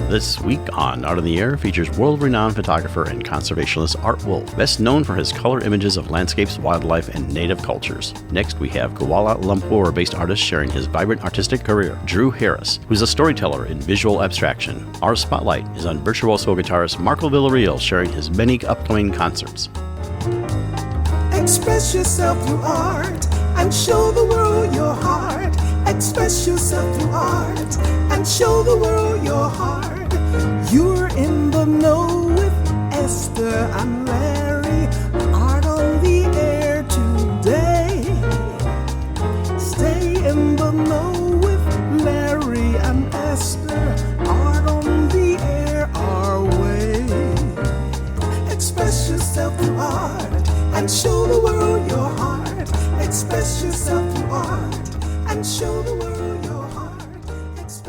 This week on Art on the Air features world-renowned photographer and conservationist Art Wolfe, best known for his color images of landscapes, wildlife, and native cultures. Next, we have Kuala Lumpur-based artist sharing his vibrant artistic career, Drew Harris, who's a storyteller in visual abstraction. Our spotlight is on virtuoso guitarist Marco Villarreal sharing his many upcoming concerts. Express yourself through art and show the world your heart. Express yourself through art and show the world your heart. You're in the know with Esther and Larry. Art on the air today. Stay in the know with Larry and Esther. Art on the air our way. Express yourself through art and show the world your heart. Express yourself through art and show the world your heart.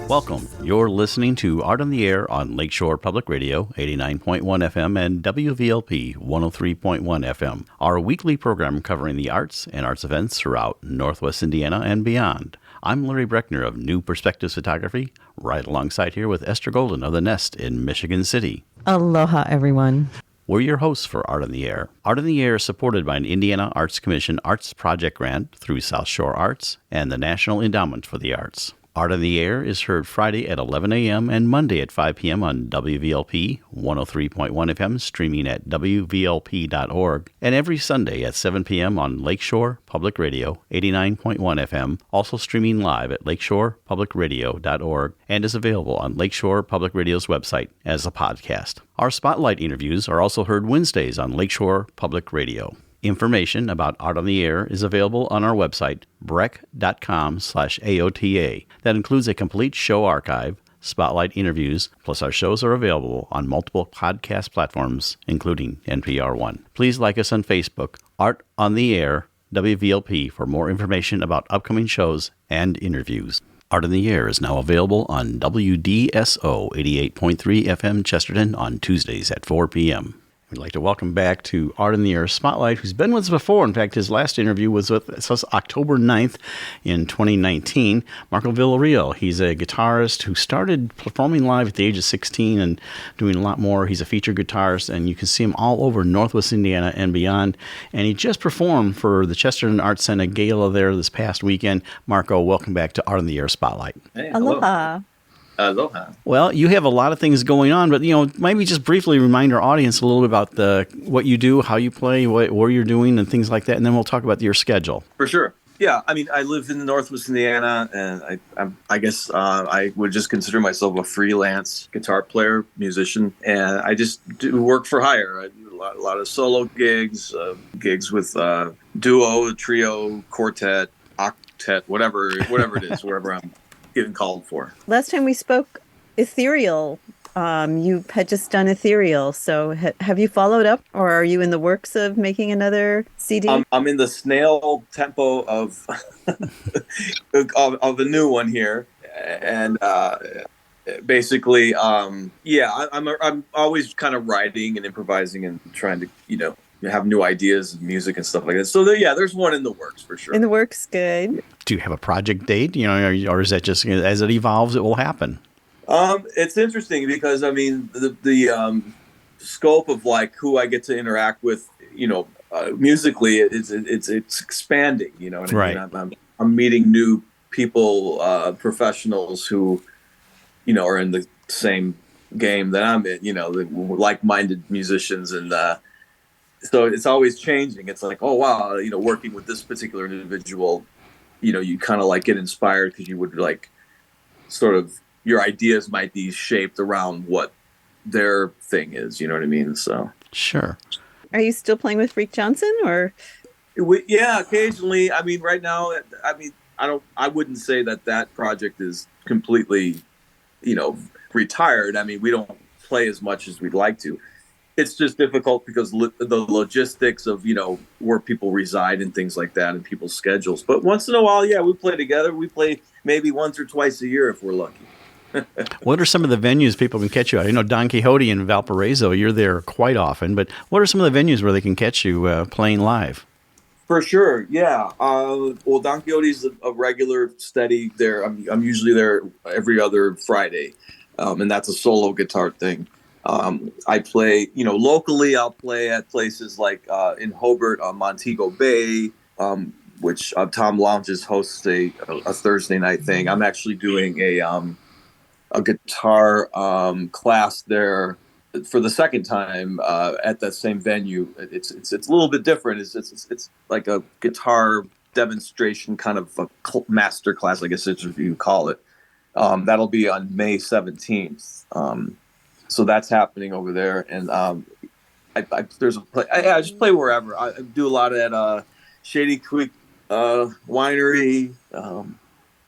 Welcome. You're listening to Art on the Air on Lakeshore Public Radio, 89.1 FM and WVLP 103.1 FM, our weekly program covering the arts and arts events throughout Northwest Indiana and beyond. I'm Larry Breckner of New Perspectives Photography, right alongside here with Esther Golden of The Nest in Michigan City. Aloha, everyone. We're your hosts for Art on the Air. Art on the Air is supported by an Indiana Arts Commission Arts Project Grant through South Shore Arts and the National Endowment for the Arts. Art on the Air is heard Friday at 11 a.m. and Monday at 5 p.m. on WVLP 103.1 FM, streaming at wvlp.org, and every Sunday at 7 p.m. on Lakeshore Public Radio 89.1 FM, also streaming live at lakeshorepublicradio.org, and is available on Lakeshore Public Radio's website as a podcast. Our spotlight interviews are also heard Wednesdays on Lakeshore Public Radio. Information about Art on the Air is available on our website, breck.com/AOTA. That includes a complete show archive, spotlight interviews, plus our shows are available on multiple podcast platforms, including NPR One. Please like us on Facebook, Art on the Air, WVLP, for more information about upcoming shows and interviews. Art on the Air is now available on WDSO 88.3 FM Chesterton on Tuesdays at 4 p.m. We'd like to welcome back to Art in the Air Spotlight, who's been with us before. In fact, his last interview was with us October 9th in 2019. Marco Villarreal. He's a guitarist who started performing live at the age of 16 and doing a lot more. He's a featured guitarist, and you can see him all over Northwest Indiana and beyond. And he just performed for the Chesterton Arts Center Gala there this past weekend. Marco, welcome back to Art in the Air Spotlight. Hey, Aloha. Aloha. Well, you have a lot of things going on, but, maybe just briefly remind our audience a little bit about what you do, how you play, where you're doing, and things like that, and then we'll talk about your schedule. For sure. Yeah, I mean, I live in Northwest Indiana, and I guess I would just consider myself a freelance guitar player, musician, and I just do work for hire. I do a lot of solo gigs, gigs with duo, trio, quartet, octet, whatever it is, wherever I'm getting called for. Last time we spoke, Ethereal. You had just done Ethereal. So have you followed up, or are you in the works of making another CD? I'm in the snail tempo of of a new one here, and basically, I'm always kind of writing and improvising and trying to have new ideas of music and stuff like that. So there's one in the works for sure. In the works, good. Do you have a project date, or is that just as it evolves, it will happen? It's interesting because the scope of who I get to interact with, musically, it's expanding. Right. I mean? I'm meeting new people, professionals who, are in the same game that I'm in. Like-minded musicians, and so it's always changing. It's like, oh wow, working with this particular individual, you kind of get inspired because you would sort of. Your ideas might be shaped around what their thing is. You know what I mean? So sure. Are you still playing with Freak Johnson, or? Yeah, occasionally. I mean, right now, I wouldn't say that project is completely, retired. I mean, we don't play as much as we'd like to. It's just difficult because the logistics of, where people reside and things like that and people's schedules. But once in a while, yeah, we play together. We play maybe once or twice a year if we're lucky. What are some of the venues people can catch you at? I know Don Quixote in Valparaiso, you're there quite often, but what are some of the venues where they can catch you playing live? For sure, yeah. Well, Don Quixote's a regular steady there. I'm usually there every other Friday. and that's a solo guitar thing. I play, locally. I'll play at places like in Hobart on Montego Bay, which Tom Lounges hosts a Thursday night thing. I'm actually doing a guitar class there for the second time at that same venue. It's a little bit different. It's like a guitar demonstration, kind of a master class, I guess if you call it. That'll be on May 17th. So that's happening over there, and there's a play. I just play wherever. I do a lot at Shady Creek Winery,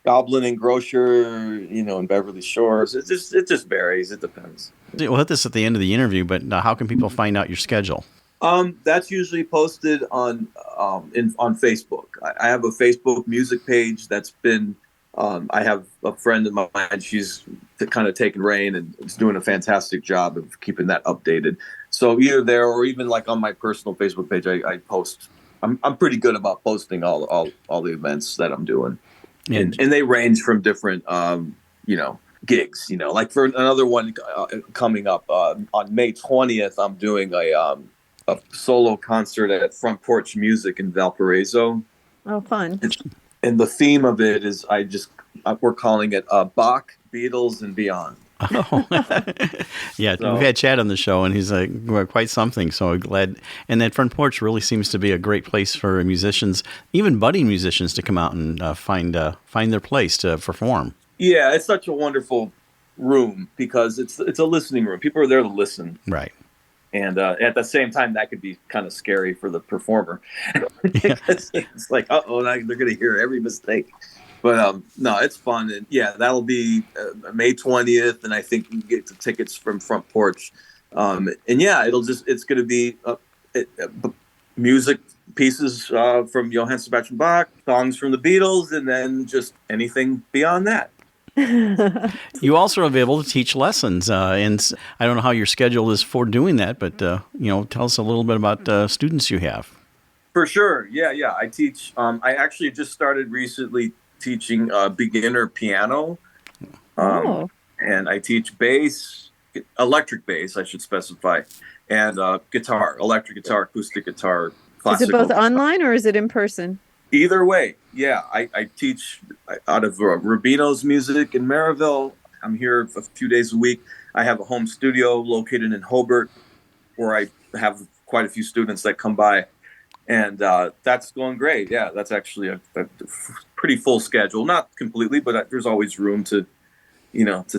Goblin and Grocer, in Beverly Shores. It just varies. It depends. We'll hit this at the end of the interview, but how can people find out your schedule? That's usually posted on Facebook. I have a Facebook music page that's been. I have a friend of mine. She's kind of taken reign and is doing a fantastic job of keeping that updated. So either there or even like on my personal Facebook page, I post. I'm pretty good about posting all the events that I'm doing, and they range from different gigs. Like for another one coming up on May 20th, I'm doing a solo concert at Front Porch Music in Valparaiso. Oh, fun. And the theme of it is we're calling it Bach, Beatles, and Beyond. Oh, yeah. So, we've had Chad on the show, and he's quite something. So glad. And that Front Porch really seems to be a great place for musicians, even budding musicians, to come out and find their place to perform. Yeah, it's such a wonderful room because it's a listening room. People are there to listen. Right. And at the same time, that could be kind of scary for the performer. It's like, they're going to hear every mistake. But no, it's fun. And yeah, that'll be May 20th. And I think you can get the tickets from Front Porch. And yeah, it's going to be music pieces from Johann Sebastian Bach, songs from the Beatles, and then just anything beyond that. You also are available to teach lessons, and I don't know how your schedule is for doing that, but tell us a little bit about students you have. For sure, yeah. I teach. I actually just started recently teaching beginner piano, and I teach bass, electric bass, I should specify, and guitar, electric guitar, acoustic guitar, classical. Is it both online or is it in person? Either way, yeah. I teach out of Rubino's Music in Maryville. I'm here a few days a week. I have a home studio located in Hobart where I have quite a few students that come by. And that's going great. Yeah, that's actually a pretty full schedule. Not completely, but there's always room to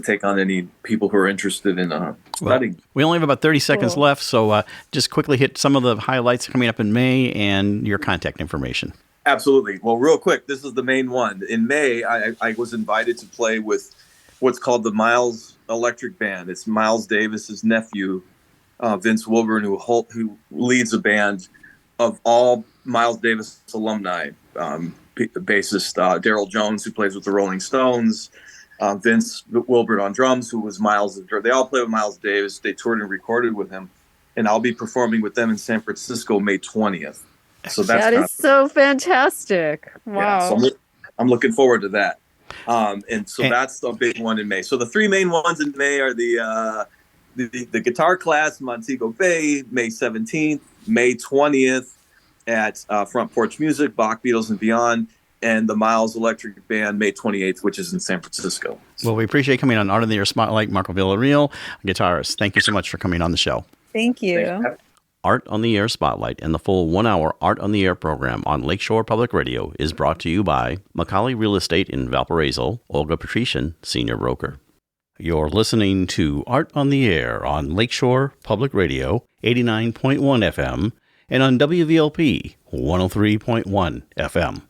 take on any people who are interested in studying. Well, we only have about 30 seconds left, so just quickly hit some of the highlights coming up in May and your contact information. Absolutely. Well, real quick, this is the main one. In May, I was invited to play with what's called the Miles Electric Band. It's Miles Davis's nephew, Vince Wilburn, who leads a band of all Miles Davis alumni. Bassist Daryl Jones, who plays with the Rolling Stones, Vince Wilburn on drums, who was Miles. They all play with Miles Davis. They toured and recorded with him. And I'll be performing with them in San Francisco May 20th. So that is so fantastic. Wow. Yeah, so I'm looking forward to that. And so that's the big one in May. So the three main ones in May are the guitar class, Montego Bay, May 17th, May 20th at Front Porch Music, Bach, Beatles, and Beyond, and the Miles Electric Band, May 28th, which is in San Francisco. Well, we appreciate coming on Art on the Air Spotlight. Marco Villarreal, guitarist. Thank you so much for coming on the show. Thank you. Art on the Air Spotlight and the full 1 hour Art on the Air program on Lakeshore Public Radio is brought to you by Macaulay Real Estate in Valparaiso, Olga Patrician, Senior Broker. You're listening to Art on the Air on Lakeshore Public Radio, 89.1 FM, and on WVLP, 103.1 FM.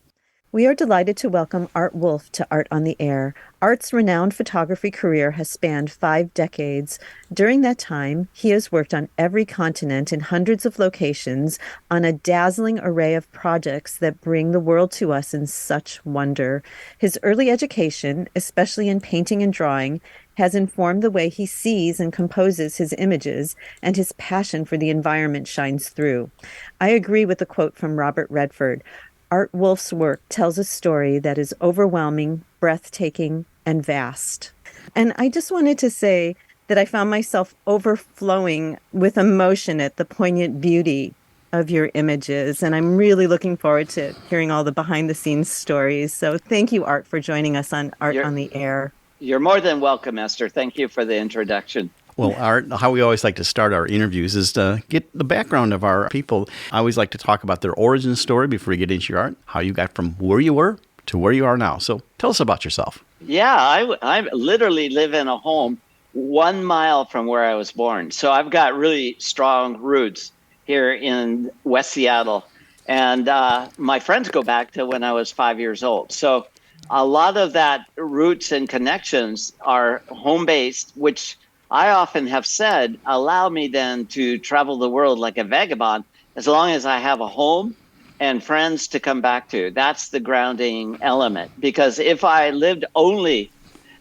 We are delighted to welcome Art Wolfe to Art on the Air. Art's renowned photography career has spanned 5 decades. During that time, he has worked on every continent in hundreds of locations on a dazzling array of projects that bring the world to us in such wonder. His early education, especially in painting and drawing, has informed the way he sees and composes his images, and his passion for the environment shines through. I agree with the quote from Robert Redford. Art Wolfe's work tells a story that is overwhelming, breathtaking, and vast. And I just wanted to say that I found myself overflowing with emotion at the poignant beauty of your images. And I'm really looking forward to hearing all the behind the scenes stories. So thank you, Art, for joining us on Art You're on the Air. you're more than welcome, Esther. Thank you for the introduction. Well, Art, how we always like to start our interviews is to get the background of our people. I always like to talk about their origin story before we get into your art, how you got from where you were to where you are now. So tell us about yourself. Yeah, I literally live in a home 1 mile from where I was born. So I've got really strong roots here in West Seattle. And my friends go back to when I was 5 years old. So a lot of that roots and connections are home-based, which I often have said allow me then to travel the world like a vagabond as long as I have a home and friends to come back to. That's the grounding element. Because if I lived only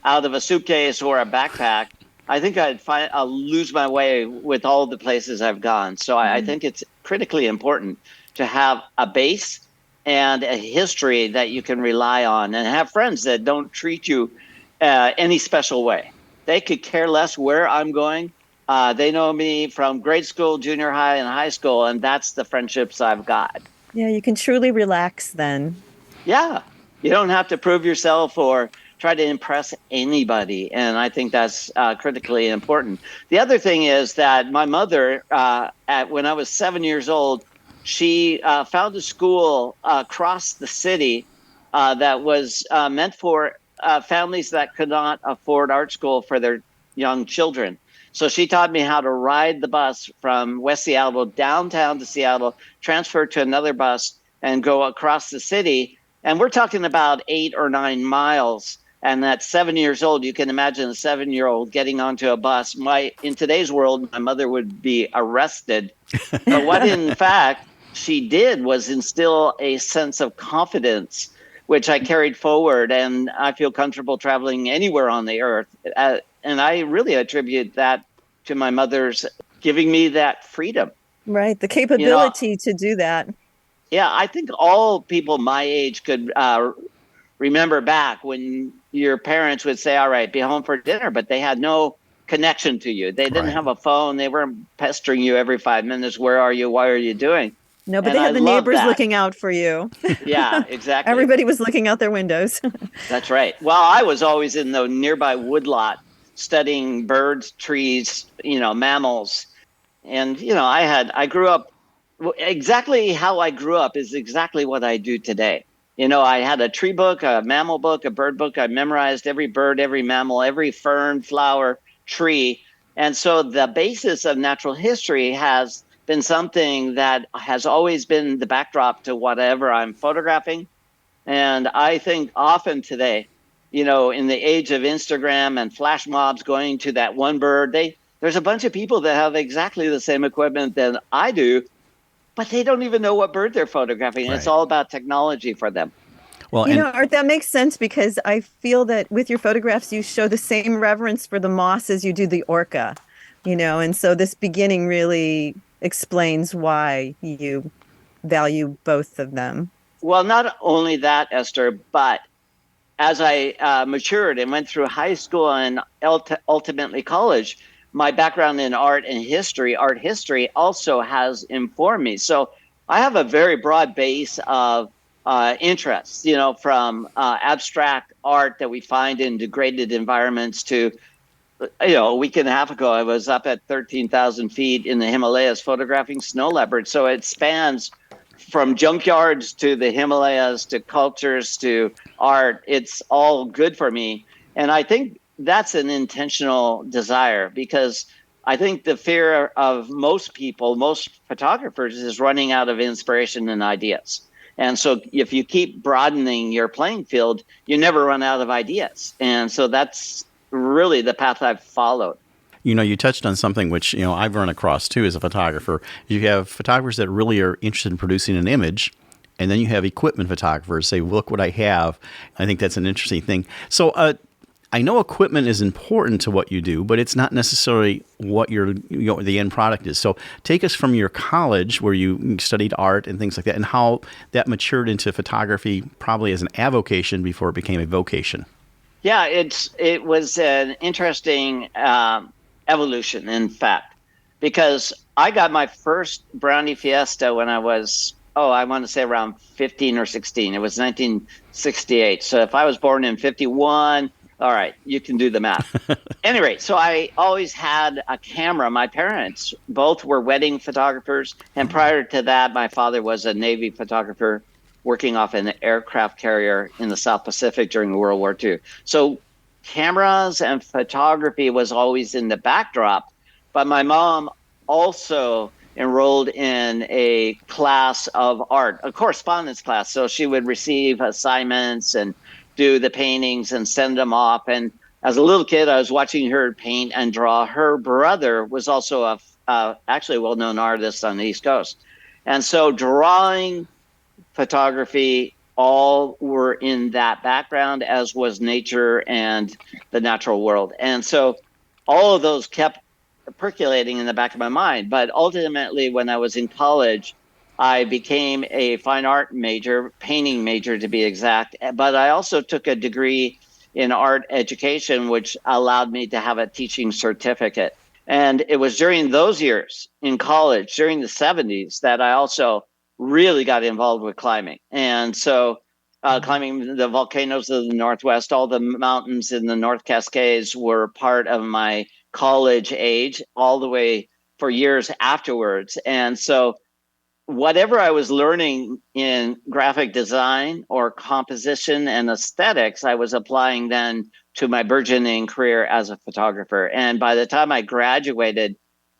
out of a suitcase or a backpack, I think I'll lose my way with all the places I've gone. So I think it's critically important to have a base and a history that you can rely on and have friends that don't treat you any special way. They could care less where I'm going. They know me from grade school, junior high, and high school, and that's the friendships I've got. Yeah, you can truly relax then. Yeah, you don't have to prove yourself or try to impress anybody, and I think that's critically important. The other thing is that my mother, when I was 7 years old, she found a school across the city that was meant for families that could not afford art school for their young children. So she taught me how to ride the bus from West Seattle downtown to Seattle, transfer to another bus, and go across the city. And we're talking about 8 or 9 miles. And at 7 years old, you can imagine a 7-year-old getting onto a bus. In today's world, my mother would be arrested. But what in fact she did was instill a sense of confidence, which I carried forward, and I feel comfortable traveling anywhere on the earth. And I really attribute that to my mother's giving me that freedom. Right, the capability to do that. Yeah, I think all people my age could remember back when your parents would say, all right, be home for dinner, but they had no connection to you. They didn't have a phone. They weren't pestering you every 5 minutes. Where are you? What are you doing? No, but they had the neighbors looking out for you. Yeah, exactly. Everybody was looking out their windows. That's right. Well, I was always in the nearby woodlot studying birds, trees, mammals. And, I grew up, exactly how I grew up is exactly what I do today. I had a tree book, a mammal book, a bird book. I memorized every bird, every mammal, every fern, flower, tree. And so the basis of natural history has been something that has always been the backdrop to whatever I'm photographing. And I think often today, in the age of Instagram and flash mobs going to that one bird, there's a bunch of people that have exactly the same equipment that I do, but they don't even know what bird they're photographing. Right. It's all about technology for them. Well, Art, that makes sense because I feel that with your photographs, you show the same reverence for the moss as you do the orca, and so this beginning really explains why you value both of them. Well, not only that, Esther, but as I matured and went through high school and ultimately college, my background in art history also has informed me. So I have a very broad base of interests, from abstract art that we find in degraded environments to, a week and a half ago, I was up at 13,000 feet in the Himalayas photographing snow leopards. So it spans from junkyards to the Himalayas to cultures to art. It's all good for me. And I think that's an intentional desire because I think the fear of most people, most photographers, is running out of inspiration and ideas. And so if you keep broadening your playing field, you never run out of ideas. And so that's really the path I've followed. You touched on something which, I've run across too as a photographer. You have photographers that really are interested in producing an image, and then you have equipment photographers say, look what I have. I think that's an interesting thing. So I know equipment is important to what you do, but it's not necessarily what the end product is. So take us from your college where you studied art and things like that and how that matured into photography probably as an avocation before it became a vocation. Yeah, it was an interesting evolution, in fact, because I got my first Brownie Fiesta when I was, I want to say around 15 or 16. It was 1968. So if I was born in 51, all right, you can do the math. Anyway, so I always had a camera. My parents both were wedding photographers, and prior to that, my father was a Navy photographer working off an aircraft carrier in the South Pacific during World War II. So cameras and photography was always in the backdrop, but my mom also enrolled in a class of art, a correspondence class. So she would receive assignments and do the paintings and send them off. And as a little kid, I was watching her paint and draw. Her brother was also actually a well-known artist on the East Coast. And so drawing, photography, all were in that background, as was nature and the natural world. And so all of those kept percolating in the back of my mind. But ultimately, when I was in college, I became a fine art major, painting major to be exact. But I also took a degree in art education, which allowed me to have a teaching certificate. And it was during those years in college, during the 70s, that I also really got involved with climbing. And so climbing the volcanoes of the Northwest, all the mountains in the North Cascades were part of my college age all the way for years afterwards. And so whatever I was learning in graphic design or composition and aesthetics, I was applying then to my burgeoning career as a photographer. And by the time I graduated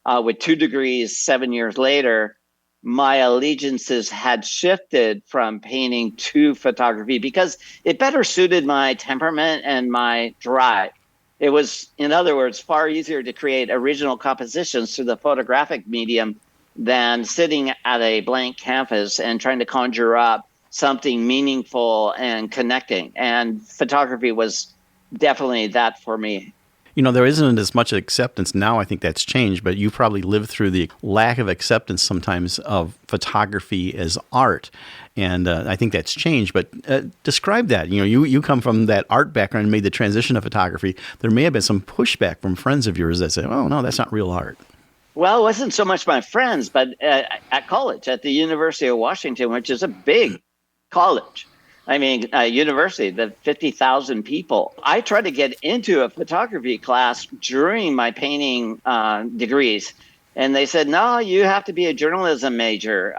with 2 degrees 7 years later, my allegiances had shifted from painting to photography because it better suited my temperament and my drive. It was, in other words, far easier to create original compositions through the photographic medium than sitting at a blank canvas and trying to conjure up something meaningful and connecting. And photography was definitely that for me. You know, there isn't as much acceptance now. I think that's changed, but you probably lived through the lack of acceptance sometimes of photography as art. And I think that's changed, but describe that. You know, you come from that art background and made the transition to photography. There may have been some pushback from friends of yours that say, oh, no, that's not real art. Well, it wasn't so much my friends, but at college, at the University of Washington, which is a big college. I mean, university, the 50,000 people. I tried to get into a photography class during my painting degrees. And they said, no, you have to be a journalism major.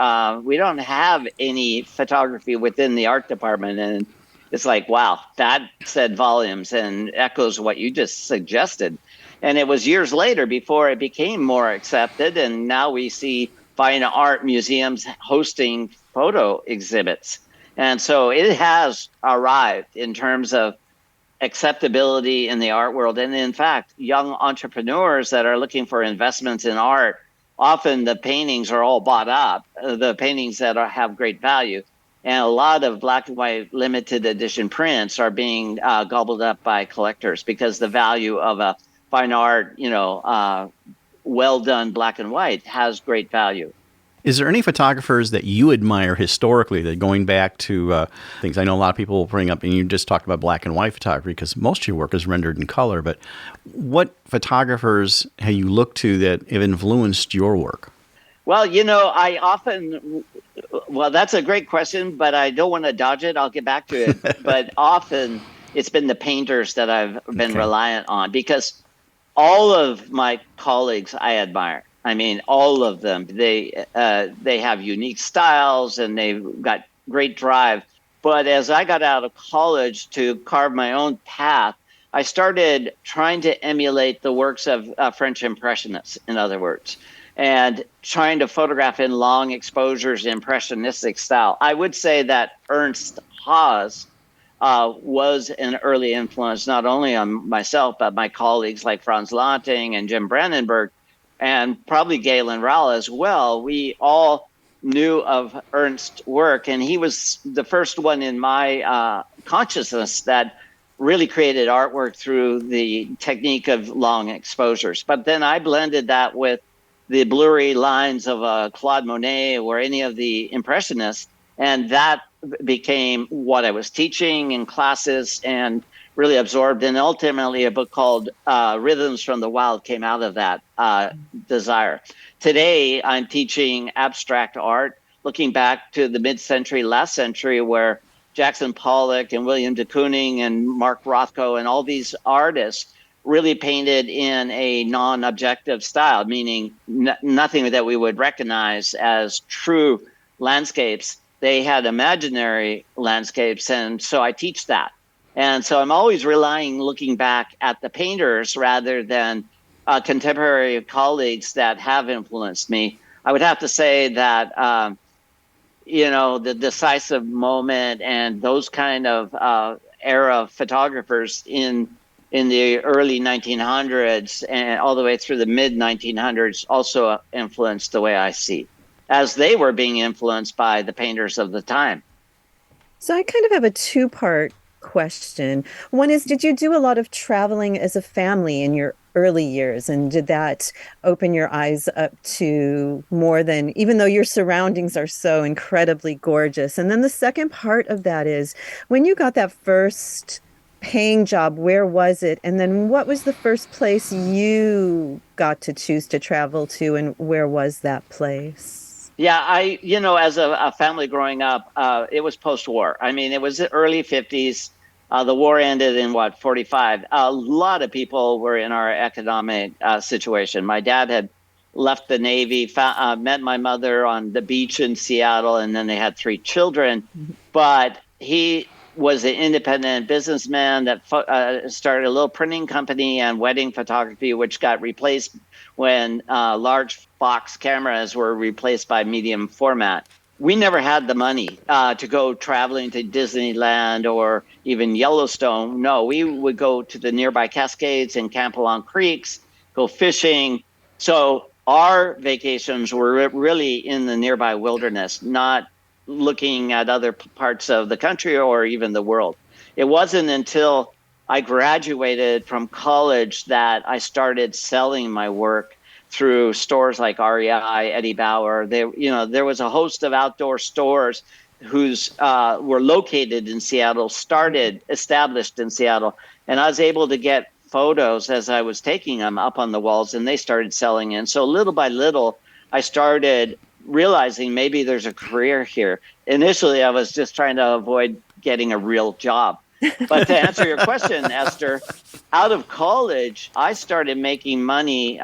We don't have any photography within the art department. And it's like, wow, that said volumes and echoes what you just suggested. And it was years later before it became more accepted. And now we see fine art museums hosting photo exhibits. And so it has arrived in terms of acceptability in the art world. And in fact, young entrepreneurs that are looking for investments in art, often the paintings are all bought up, the paintings that have great value. And a lot of black and white limited edition prints are being gobbled up by collectors because the value of a fine art, well done black and white has great value. Is there any photographers that you admire historically, that going back to things? I know a lot of people will bring up, and you just talked about black and white photography because most of your work is rendered in color, but what photographers have you looked to that have influenced your work? Well, that's a great question, but I don't want to dodge it. I'll get back to it. But often it's been the painters that I've been reliant on because all of my colleagues I admire. I mean, all of them, they have unique styles and they've got great drive. But as I got out of college to carve my own path, I started trying to emulate the works of French Impressionists, in other words, and trying to photograph in long exposures, impressionistic style. I would say that Ernst Haas was an early influence, not only on myself, but my colleagues like Franz Lanting and Jim Brandenburg, and probably Galen Rowell as well. We all knew of Ernst's work, and he was the first one in my consciousness that really created artwork through the technique of long exposures. But then I blended that with the blurry lines of Claude Monet or any of the Impressionists, and that became what I was teaching in classes and really absorbed. And ultimately, a book called Rhythms from the Wild came out of that desire. Today, I'm teaching abstract art, looking back to the mid-century, last century, where Jackson Pollock and William de Kooning and Mark Rothko and all these artists really painted in a non-objective style, meaning nothing that we would recognize as true landscapes. They had imaginary landscapes, and so I teach that. And so I'm always looking back at the painters rather than contemporary colleagues that have influenced me. I would have to say that, the decisive moment and those kind of era photographers in the early 1900s and all the way through the mid 1900s also influenced the way I see, as they were being influenced by the painters of the time. So I kind of have a two-part question. One is, did you do a lot of traveling as a family in your early years? And did that open your eyes up to more than, even though your surroundings are so incredibly gorgeous? And then the second part of that is, when you got that first paying job, where was it? And then what was the first place you got to choose to travel to, and where was that place? Yeah, as a family growing up, it was post-war. I mean, it was the early 50s. The war ended in 45. A lot of people were in our economic situation. My dad had left the Navy, met my mother on the beach in Seattle, and then they had 3 children. But he was an independent businessman that started a little printing company and wedding photography, which got replaced when large box cameras were replaced by medium format. We never had the money to go traveling to Disneyland or even Yellowstone. No, we would go to the nearby Cascades and camp along creeks, go fishing. So our vacations were really in the nearby wilderness, not looking at other parts of the country or even the world. It wasn't until I graduated from college that I started selling my work through stores like REI, Eddie Bauer. There was a host of outdoor stores whose were located in Seattle, established in Seattle, and I was able to get photos as I was taking them up on the walls, and they started selling. And so little by little, I started realizing maybe there's a career here. Initially, I was just trying to avoid getting a real job. But to answer your question, Esther, out of college, I started making money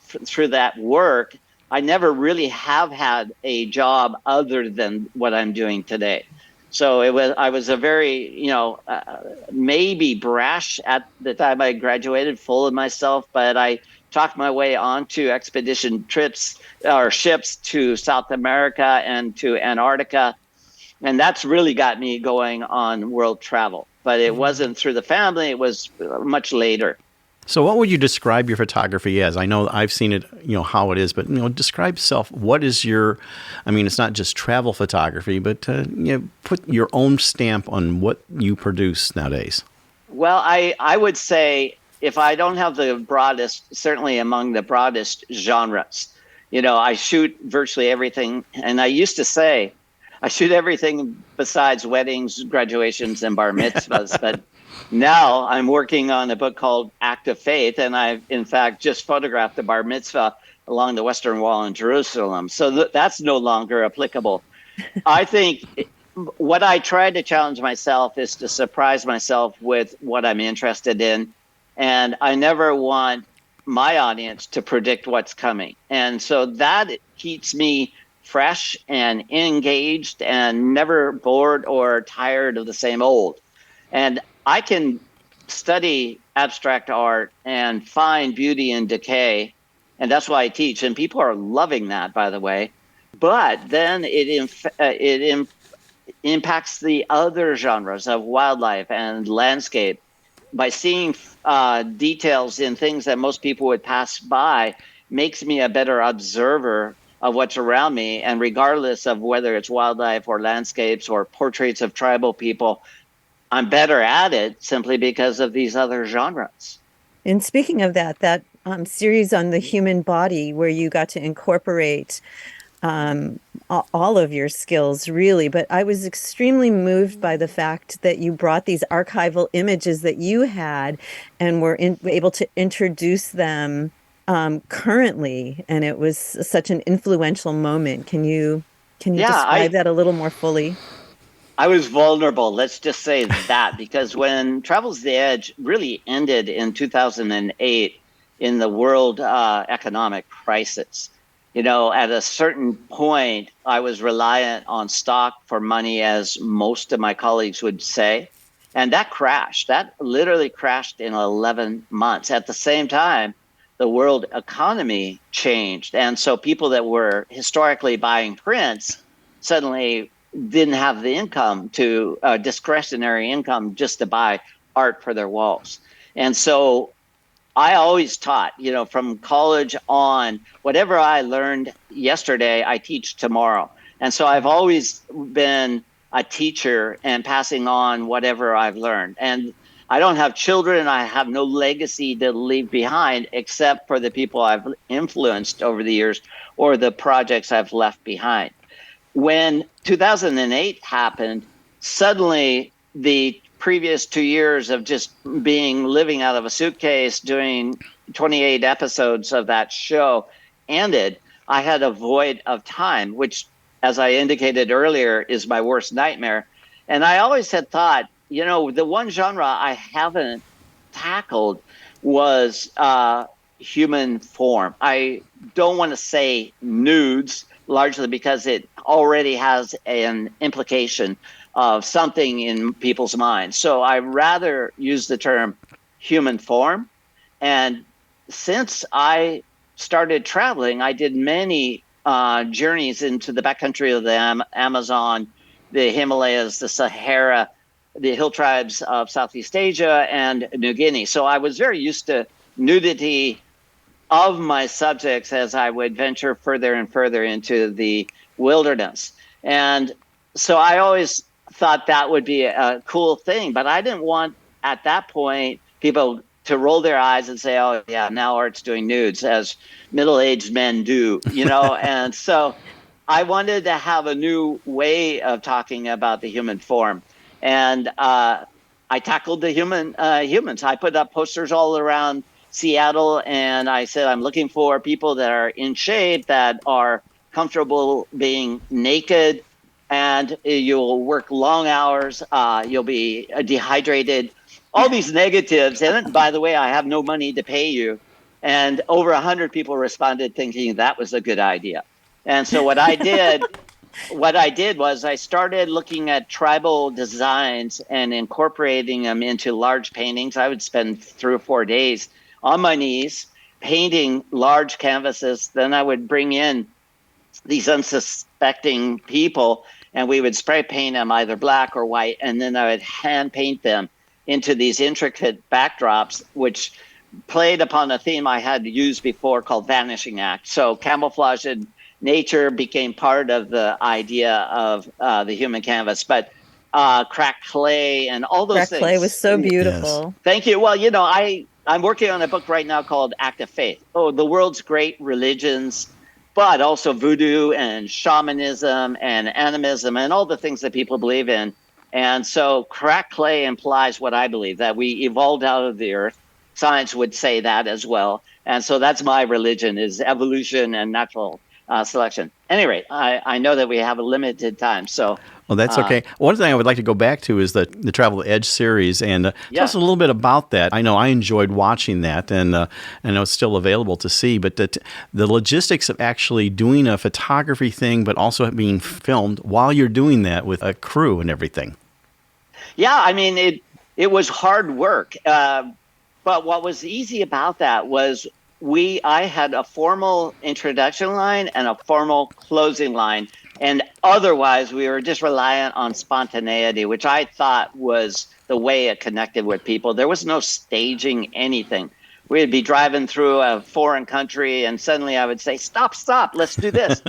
through that work. I never really have had a job other than what I'm doing today. So I was a very, maybe brash at the time I graduated, full of myself, but I talked my way onto expedition trips or ships to South America and to Antarctica. And that's really got me going on world travel. But it wasn't through the family. It was much later. So what would you describe your photography as? I know I've seen it, how it is, but, describe self. What is it's not just travel photography, but, put your own stamp on what you produce nowadays. Well, I would say, if I don't have the broadest, certainly among the broadest genres, I shoot virtually everything. And I used to say, I shoot everything besides weddings, graduations, and bar mitzvahs. But now I'm working on a book called Act of Faith, and I've, in fact, just photographed the bar mitzvah along the Western Wall in Jerusalem. So that's no longer applicable. I think what I try to challenge myself is to surprise myself with what I'm interested in. And I never want my audience to predict what's coming. And so that keeps me fresh and engaged and never bored or tired of the same old. And I can study abstract art and find beauty in decay. And that's why I teach. And people are loving that, by the way. But then it impacts the other genres of wildlife and landscape. By seeing details in things that most people would pass by makes me a better observer of what's around me. And regardless of whether it's wildlife or landscapes or portraits of tribal people, I'm better at it simply because of these other genres. And speaking of that series on the human body, where you got to incorporate all of your skills, really. But I was extremely moved by the fact that you brought these archival images that you had and were able to introduce them currently. And it was such an influential moment. Can you Yeah, describe that a little more fully? I was vulnerable. Let's just say that, because when Travel's the Edge really ended in 2008 in the world economic crisis, at a certain point, I was reliant on stock for money, as most of my colleagues would say. And that crashed. That literally crashed in 11 months. At the same time, the world economy changed. And so people that were historically buying prints suddenly didn't have the income to discretionary income just to buy art for their walls. And so I always taught, from college on, whatever I learned yesterday, I teach tomorrow. And so I've always been a teacher and passing on whatever I've learned. And I don't have children. I have no legacy to leave behind except for the people I've influenced over the years or the projects I've left behind. When 2008 happened, suddenly the previous 2 years of just living out of a suitcase, doing 28 episodes of that show ended. I had a void of time, which, as I indicated earlier, is my worst nightmare. And I always had thought, the one genre I haven't tackled was human form. I don't want to say nudes, largely because it already has an implication of something in people's minds. So I rather use the term human form. And since I started traveling, I did many journeys into the backcountry of the Amazon, the Himalayas, the Sahara, the hill tribes of Southeast Asia, and New Guinea. So I was very used to nudity of my subjects as I would venture further and further into the wilderness. And so I always thought that would be a cool thing, but I didn't want at that point people to roll their eyes and say, oh yeah, now art's doing nudes, as middle-aged men do, And so I wanted to have a new way of talking about the human form. And I tackled the humans. I put up posters all around Seattle, and I said, I'm looking for people that are in shape, that are comfortable being naked, and you'll work long hours. You'll be dehydrated, all these negatives. And by the way, I have no money to pay you. And over 100 people responded thinking that was a good idea. And so what I did was I started looking at tribal designs and incorporating them into large paintings. I would spend 3 or 4 days on my knees painting large canvases. Then I would bring in these unsuspecting people and we would spray paint them either black or white. And then I would hand paint them into these intricate backdrops, which played upon a theme I had used before called vanishing act. So camouflage and nature became part of the idea of the human canvas, but cracked clay and all those things. Cracked clay was so beautiful. Yes. Thank you. Well, I'm working on a book right now called Act of Faith. Oh, the world's great religions, but also voodoo and shamanism and animism and all the things that people believe in. And so cracked clay implies what I believe, that we evolved out of the earth. Science would say that as well. And so that's my religion, is evolution and natural selection. Anyway, I know that we have a limited time, so. Well, that's okay. One thing I would like to go back to is the Travel Edge series, and tell us a little bit about that. I know I enjoyed watching that, and I know it's still available to see, but the logistics of actually doing a photography thing, but also being filmed while you're doing that with a crew and everything. Yeah, I mean, it was hard work, but what was easy about that was I had a formal introduction line and a formal closing line. And otherwise, we were just reliant on spontaneity, which I thought was the way it connected with people. There was no staging anything. We'd be driving through a foreign country, and suddenly I would say, stop, let's do this.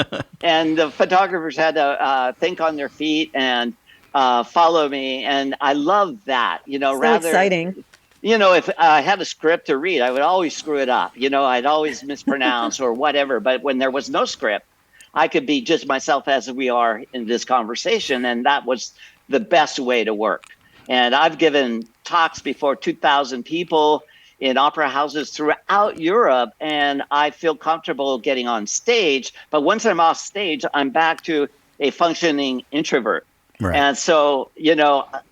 And the photographers had to think on their feet and follow me. And I love that, So exciting. If I had a script to read, I would always screw it up. I'd always mispronounce or whatever. But when there was no script, I could be just myself as we are in this conversation. And that was the best way to work. And I've given talks before 2,000 people in opera houses throughout Europe, and I feel comfortable getting on stage. But once I'm off stage, I'm back to a functioning introvert. Right. And so,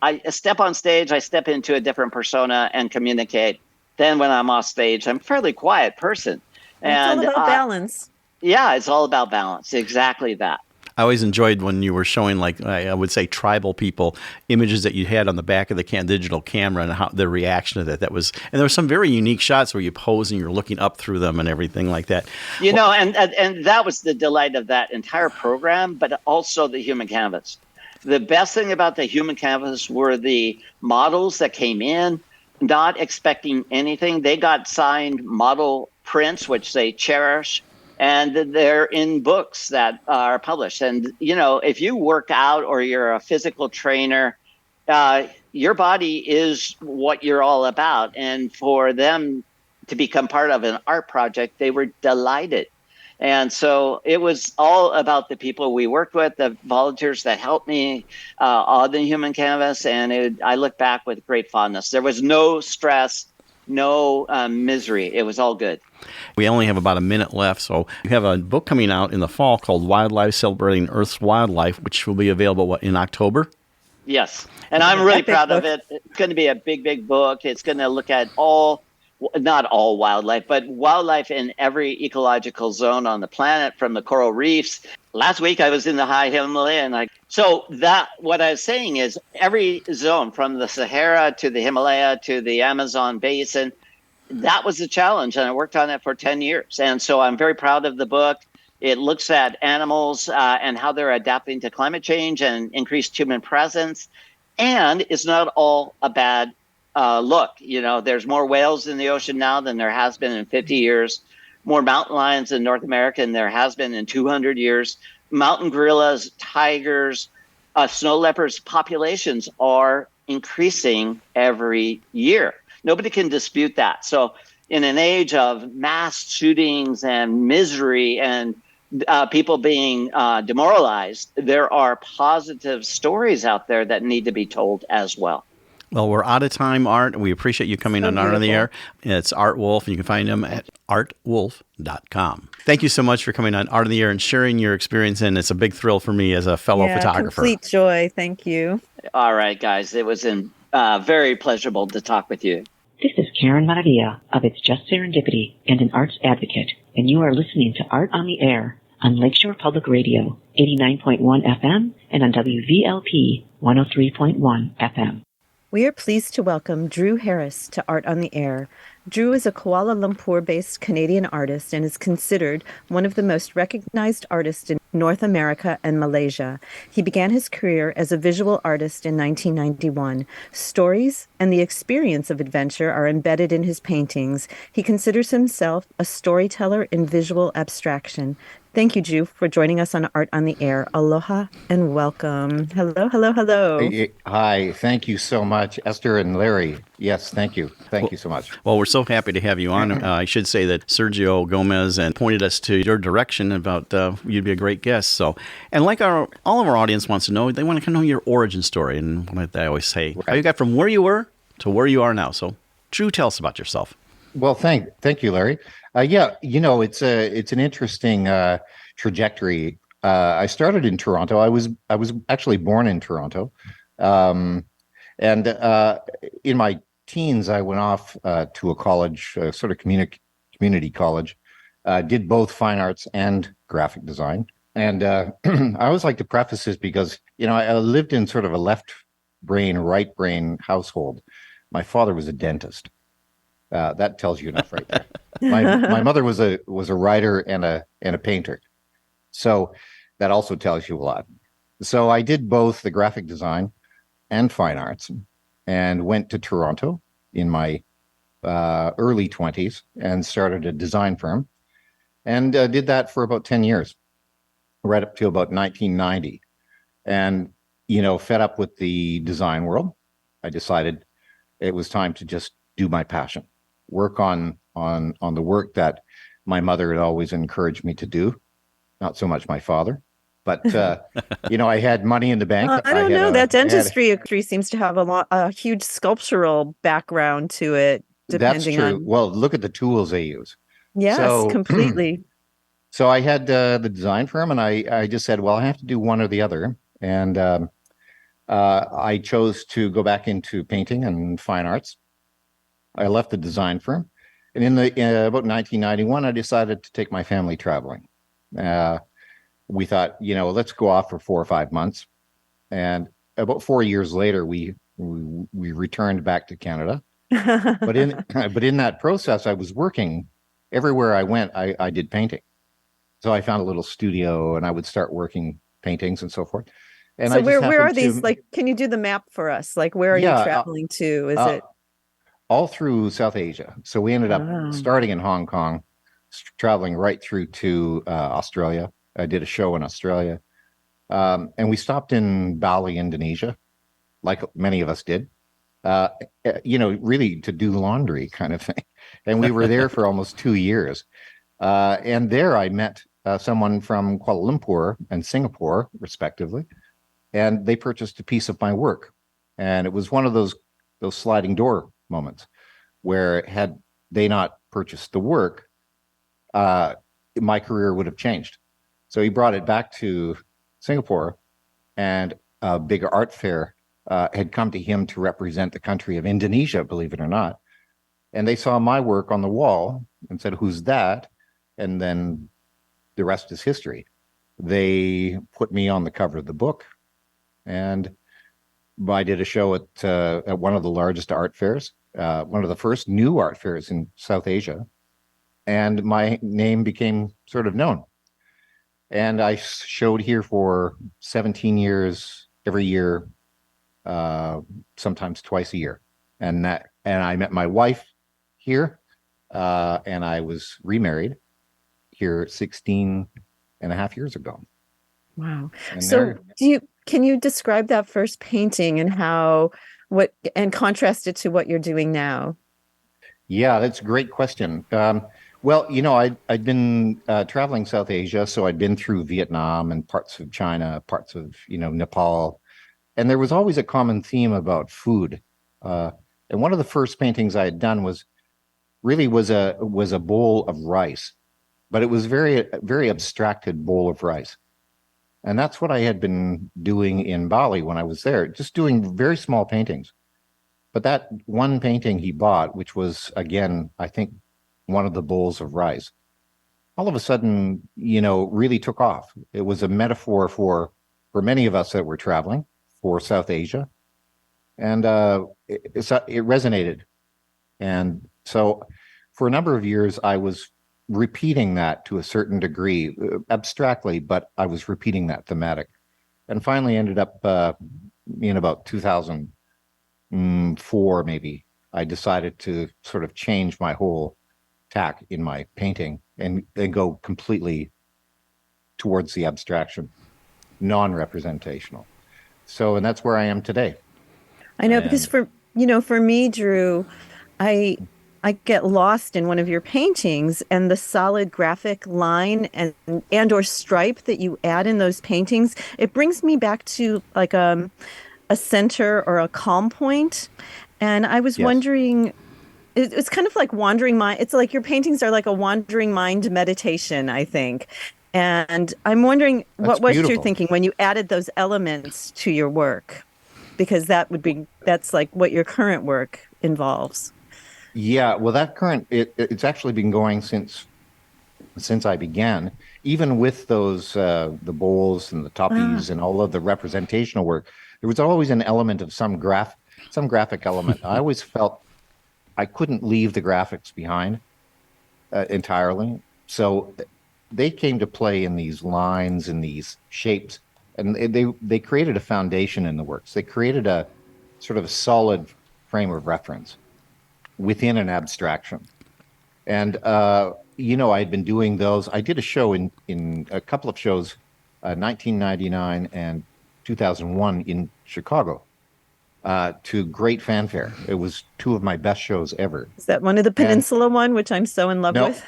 I step on stage, I step into a different persona and communicate. Then when I'm off stage, I'm a fairly quiet person. And it's all about balance. Yeah, it's all about balance. Exactly that. I always enjoyed when you were showing, like, I would say tribal people, images that you had on the back of the digital camera and how the reaction to that. And there were some very unique shots where you pose and you're looking up through them and everything like that. And that was the delight of that entire program, but also the human canvas. The best thing about the human canvas were the models that came in, not expecting anything. They got signed model prints, which they cherish. And they're in books that are published. And, if you work out or you're a physical trainer, your body is what you're all about. And for them to become part of an art project, they were delighted. And so it was all about the people we worked with, the volunteers that helped me on the human canvas. And I look back with great fondness. There was no stress, no misery. It was all good. We only have about a minute left, so you have a book coming out in the fall called Wildlife Celebrating Earth's Wildlife, which will be available, in October? Yes, and I'm really proud of it. It's going to be a big, big book. It's going to look at not all wildlife, but wildlife in every ecological zone on the planet, from the coral reefs. Last week, I was in the high Himalaya, what I was saying is every zone from the Sahara to the Himalaya to the Amazon basin, that was the challenge, and I worked on it for 10 years. And so I'm very proud of the book. It looks at animals and how they're adapting to climate change and increased human presence. And it's not all a bad look. There's more whales in the ocean now than there has been in 50 years, more mountain lions in North America than there has been in 200 years. Mountain gorillas, tigers, snow leopards populations are increasing every year. Nobody can dispute that. So in an age of mass shootings and misery and people being demoralized, there are positive stories out there that need to be told as well. Well, we're out of time, Art. We appreciate you coming on Art on the Air. It's Art Wolfe, and you can find him at artwolfe.com. Thank you so much for coming on Art on the Air and sharing your experience, and it's a big thrill for me as a fellow photographer. Complete joy. Thank you. All right, guys. It was very pleasurable to talk with you. This is Karen Maravilla of It's Just Serendipity and an arts advocate, and you are listening to Art on the Air on Lakeshore Public Radio, 89.1 FM, and on WVLP 103.1 FM. We are pleased to welcome Drew Harris to Art on the Air. Drew is a Kuala Lumpur-based Canadian artist and is considered one of the most recognized artists in North America and Malaysia. He began his career as a visual artist in 1991. Stories and the experience of adventure are embedded in his paintings. He considers himself a storyteller in visual abstraction. Thank you, Drew, for joining us on Art on the Air. Aloha and welcome. Hello, hello, hello. Hi, thank you so much, Esther and Larry. Yes, thank you. Thank you so much. Well, we're so happy to have you on. I should say that Sergio Gomez pointed us to your direction about you'd be a great guest. So, and like all of our audience wants to know, they want to know your origin story. And what I always say, how you got from where you were to where you are now. So, Drew, tell us about yourself. Well, thank you, Larry. It's an interesting trajectory. I started in Toronto. I was actually born in Toronto, and in my teens, I went off to a college, sort of community college. Did both fine arts and graphic design. And I always like to preface this because I lived in sort of a left brain, right brain household. My father was a dentist. That tells you enough right there. My mother was a writer and a painter, so that also tells you a lot. So I did both the graphic design and fine arts, and went to Toronto in my early 20s and started a design firm, and did that for about 10 years, right up to about 1990. And fed up with the design world, I decided it was time to just do my passion. Work on the work that my mother had always encouraged me to do, not so much my father. But I had money in the bank. I don't know. That dentistry seems to have a huge sculptural background to it, That's depending true. on. Well, look at the tools they use. Yes, So, completely. So I had the design firm, and I just said, well, I have to do one or the other. And I chose to go back into painting and fine arts. I left the design firm. And in about 1991, I decided to take my family traveling. We thought, let's go off for 4 or 5 months. And about 4 years later, we returned back to Canada. But in that process, I was working everywhere I went. I did painting. So I found a little studio, and I would start working paintings and so forth. And so where are these? Like, can you do the map for us? Like, where are you traveling to? Is it all through South Asia? So we ended up starting in Hong Kong, traveling right through to Australia. I did a show in Australia, and we stopped in Bali, Indonesia, like many of us did. Really to do laundry kind of thing. And we were there for almost 2 years. And there I met someone from Kuala Lumpur and Singapore, respectively, and they purchased a piece of my work. And it was one of those sliding door moments where, had they not purchased the work, my career would have changed. So he brought it back to Singapore, and a big art fair had come to him to represent the country of Indonesia, believe it or not. And they saw my work on the wall and said, "Who's that?" And then the rest is history. They put me on the cover of the book, and I did a show at one of the largest art fairs, one of the first new art fairs in South Asia, and my name became sort of known. And I showed here for 17 years, every year, sometimes twice a year. And I met my wife here, and I was remarried here 16 and a half years ago. Wow. So can you describe that first painting and and contrast it to what you're doing now? Yeah, that's a great question. Well, I'd been traveling South Asia, so I'd been through Vietnam and parts of China, parts of, Nepal. And there was always a common theme about food. And one of the first paintings I had done was a bowl of rice, but it was very, very abstracted bowl of rice. And that's what I had been doing in Bali when I was there, just doing very small paintings. But that one painting he bought, which was, again, I think, one of the bowls of rice, all of a sudden, really took off. It was a metaphor for many of us that were traveling for South Asia. And it resonated. And so for a number of years, I was repeating that to a certain degree, abstractly, but I was repeating that thematic. And finally ended up in about 2004, maybe, I decided to sort of change my whole tack in my painting and go completely towards the abstraction, non-representational. So, and that's where I am today. I know, because for me, Drew, I get lost in one of your paintings, and the solid graphic line and or stripe that you add in those paintings, it brings me back to like a center or a calm point. And I was wondering, it's kind of like wandering mind. It's like your paintings are like a wandering mind meditation, I think. And I'm wondering, what was your thinking when you added those elements to your work? Because that's like what your current work involves. Yeah, well, it's actually been going since I began, even with those the bowls and the toppies and all of the representational work. There was always an element of some graphic element. I always felt I couldn't leave the graphics behind entirely. So they came to play in these lines and these shapes, and they created a foundation in the works. They created a sort of a solid frame of reference within an abstraction. And I'd been doing those. I did a show in a couple of shows, 1999 and 2001 in Chicago, to great fanfare. It was two of my best shows ever. Is that one of the Peninsula one, which I'm so in love with?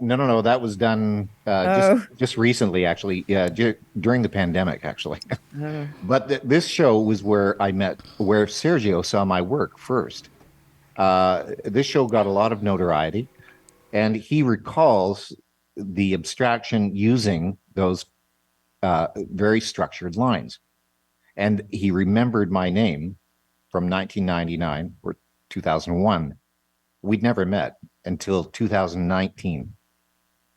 No, that was done just recently, actually. Yeah, during the pandemic, actually. But this show was where Sergio saw my work first. This show got a lot of notoriety, and he recalls the abstraction using those very structured lines. And he remembered my name from 1999 or 2001. We'd never met until 2019.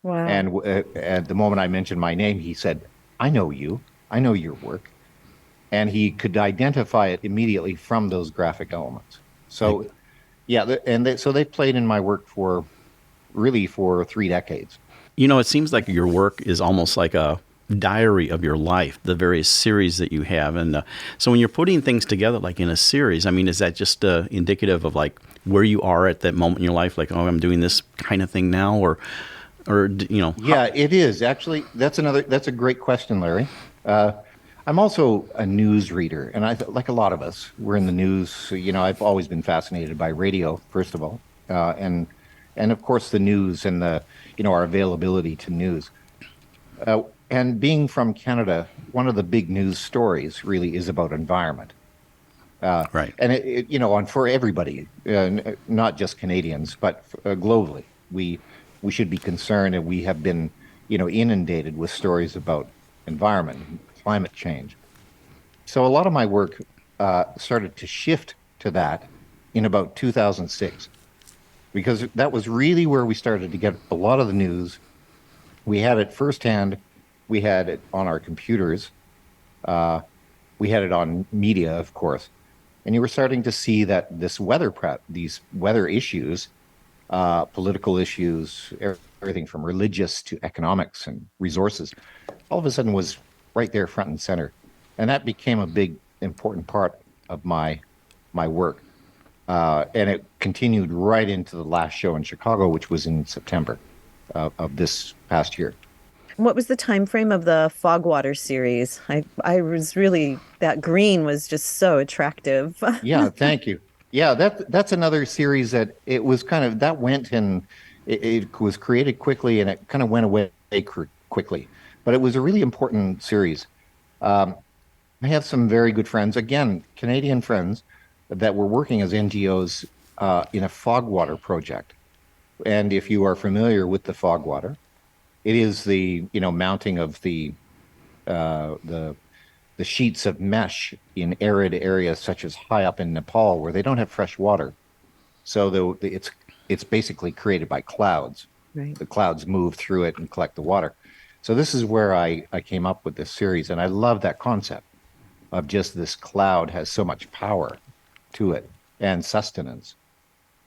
Wow. And at the moment I mentioned my name, he said, I know you. I know your work. And he could identify it immediately from those graphic elements. So, so they played in my work for 3 decades. You know, it seems like your work is almost like a diary of your life, the various series that you have. And so when you're putting things together, like in a series, I mean, is that just indicative of like where you are at that moment in your life? Like, oh, I'm doing this kind of thing now, or you know? Yeah, it is. Actually, that's a great question, Larry. I'm also a news reader, and like a lot of us, we're in the news. So, you know, I've always been fascinated by radio, first of all, and of course the news and our availability to news. And being from Canada, one of the big news stories really is about environment. Right. And and for everybody, not just Canadians, but globally, we should be concerned, and we have been, inundated with stories about environment, climate change. So a lot of my work started to shift to that in about 2006, because that was really where we started to get a lot of the news. We had it firsthand. We had it on our computers. We had it on media, of course. And you were starting to see that these weather issues, political issues, everything from religious to economics and resources, all of a sudden was right there front and center. And that became a big, important part of my work. And it continued right into the last show in Chicago, which was in September of this past year. What was the time frame of the Fogwater series? I was really, that green was just so attractive. Yeah, thank you. Yeah, that's another series that it was kind of, that went and it was created quickly and it kind of went away quickly. But it was a really important series. I have some very good friends, again, Canadian friends, that were working as NGOs in a Fogwater project. And if you are familiar with the Fogwater, it is the mounting of the sheets of mesh in arid areas such as high up in Nepal, where they don't have fresh water. So it's basically created by clouds. Right. The clouds move through it and collect the water. So this is where I came up with this series, and I love that concept of just this cloud has so much power to it and sustenance.